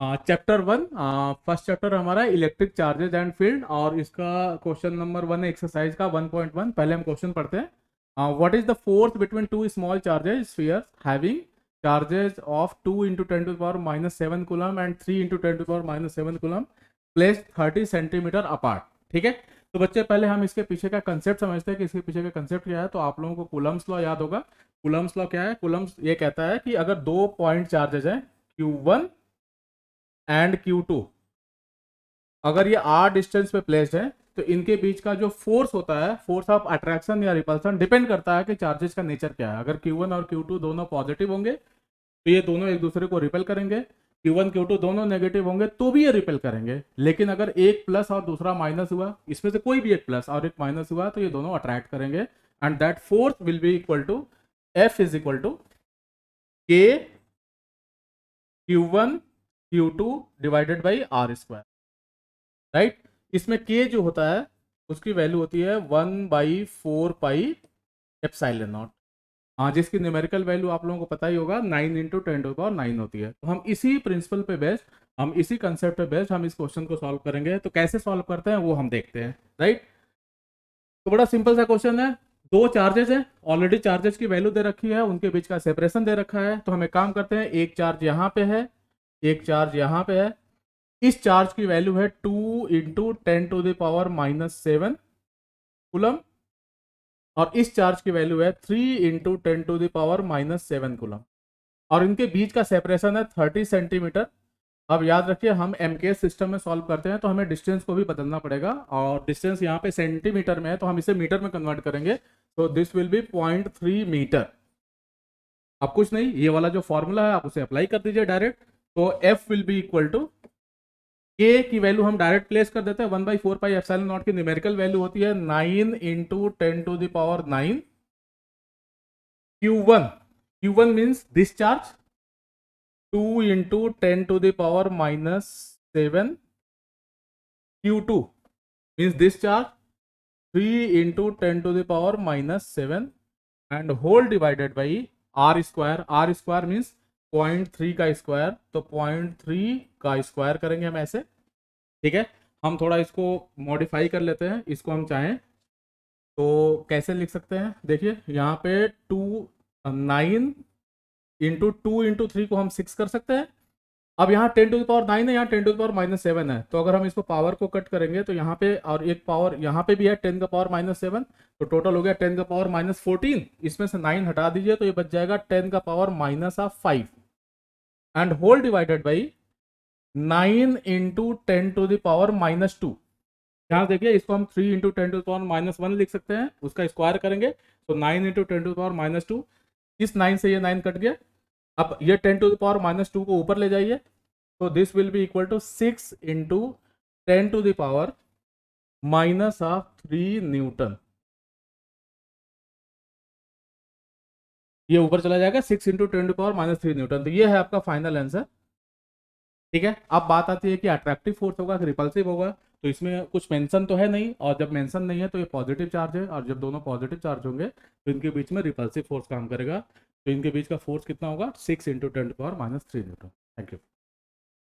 Chapter 1, first chapter हमारा electric charges and field, और इसका क्वेश्चन नंबर 1 एक्सरसाइज का 1.1। पहले हम क्वेश्चन पढ़ते हैं। What is the force between two small charges spheres having charges of 2 into 10⁻⁷ coulomb and 3 into 10⁻⁷ coulomb placed 30 centimetre apart. ठीक है, तो बच्चे पहले हम इसके पीछे का कंसेप्ट समझते हैं कि इसके पीछे का कंसेप्ट क्या है। तो आप लोगों को कूलम्स लॉ याद होगा। कूलम्स लॉ क्या है? कूलम्स ये कहता है कि अगर दो पॉइंट चार्जेज हैं Q1 एंड Q2, अगर ये r डिस्टेंस पे प्लेस्ड है तो इनके बीच का जो फोर्स होता है, फोर्स ऑफ अट्रैक्शन या रिपल्सन, डिपेंड करता है कि चार्जेस का नेचर क्या है। अगर Q1 और Q2 दोनों पॉजिटिव होंगे तो ये दोनों एक दूसरे को रिपेल करेंगे। Q1 Q2 दोनों नेगेटिव होंगे तो भी ये रिपेल करेंगे। लेकिन अगर एक प्लस और दूसरा माइनस हुआ, इसमें से कोई भी एक प्लस और एक माइनस हुआ, तो ये दोनों अट्रैक्ट करेंगे। And that force will be equal to F is equal to K Q1 Q2 divided by R square, right. इसमें K जो होता है उसकी वैल्यू होती है 1/4πε0। हाँ, जिसकी न्यूमेरिकल वैल्यू आप लोगों को पता ही होगा, 9 इंटू 10⁹ होती है। तो हम इसी प्रिंसिपल पे बेस्ड, हम इसी कंसेप्ट पे बेस्ड हम इस क्वेश्चन को सॉल्व करेंगे। तो कैसे सॉल्व करते हैं वो हम देखते हैं, राइट। तो बड़ा सिंपल सा क्वेश्चन है। दो चार्जेस है, ऑलरेडी चार्जेस की वैल्यू दे रखी है, उनके बीच का सेपरेशन दे रखा है। तो हम एक काम करते हैं, एक चार्ज यहाँ पे है, एक चार्ज यहाँ पे है। इस चार्ज की वैल्यू है 2 इंटू 10⁻⁷ कूलम, और इस चार्ज की वैल्यू है 3 इंटू 10⁻⁷ कूलम, और इनके बीच का सेपरेशन है 30 सेंटीमीटर। अब याद रखिए, हम एमकेएस सिस्टम में सॉल्व करते हैं तो हमें डिस्टेंस को भी बदलना पड़ेगा, और डिस्टेंस यहाँ पे सेंटीमीटर में है तो हम इसे मीटर में कन्वर्ट करेंगे। तो दिस विल बी 0.3 मीटर। अब कुछ नहीं, ये वाला जो फॉर्मूला है आप उसे अप्लाई कर दीजिए डायरेक्ट। तो F will be equal to, K की वैल्यू हम डायरेक्ट प्लेस कर देते हैं, 1/4πε0 की न्यूमेरिकल वैल्यू होती है 9 into 10⁹ Q1, Q1 means this charge, 2 into 10⁻⁷ Q2 means this charge, 3 into 10⁻⁷ and whole divided by R square. R square means 0.3 का square, तो 0.3 का स्क्वायर करेंगे हम ऐसे। ठीक है, हम थोड़ा इसको मॉडिफाई कर लेते हैं। इसको हम चाहें तो कैसे लिख सकते हैं, देखिए यहाँ पे 9 इंटू 2 इंटू 3 को हम 6 कर सकते हैं। अब यहाँ 10⁹ है, यहाँ 10⁻⁷ है। तो अगर हम इसको पावर को कट करेंगे तो यहाँ पे और एक पावर यहाँ पे भी है 10⁻⁷, तो टोटल हो गया 10⁻⁻14। इसमें से 9 हटा दीजिए तो ये बच जाएगा 10⁻⁻5 and whole divided by 9 into 10⁻⁻2। यहाँ देखिए, इसको हम 3 इंटू 10⁻⁻1 लिख सकते हैं, उसका स्क्वायर करेंगे तो 9 इंटू 10⁻⁻2। इस 9 से ये 9 कट गया। अब ये 10⁻⁻2 को ऊपर ले जाइए, तो this will be equal to 6 into 10⁻³ newton. ये ऊपर चला जाएगा 6 इंटू 10⁻³ न्यूटन। तो ये है आपका फाइनल आंसर। ठीक है, अब बात आती है कि अट्रैक्टिव फोर्स होगा कि रिपल्सिव होगा। तो इसमें कुछ मेंशन तो है नहीं, और जब मेंशन नहीं है तो ये पॉजिटिव चार्ज है, और जब दोनों पॉजिटिव चार्ज होंगे तो इनके बीच में रिपल्सिव फोर्स काम करेगा। तो इनके बीच का फोर्स कितना होगा? 6 इंटू 10⁻³ न्यूटन। Thank you.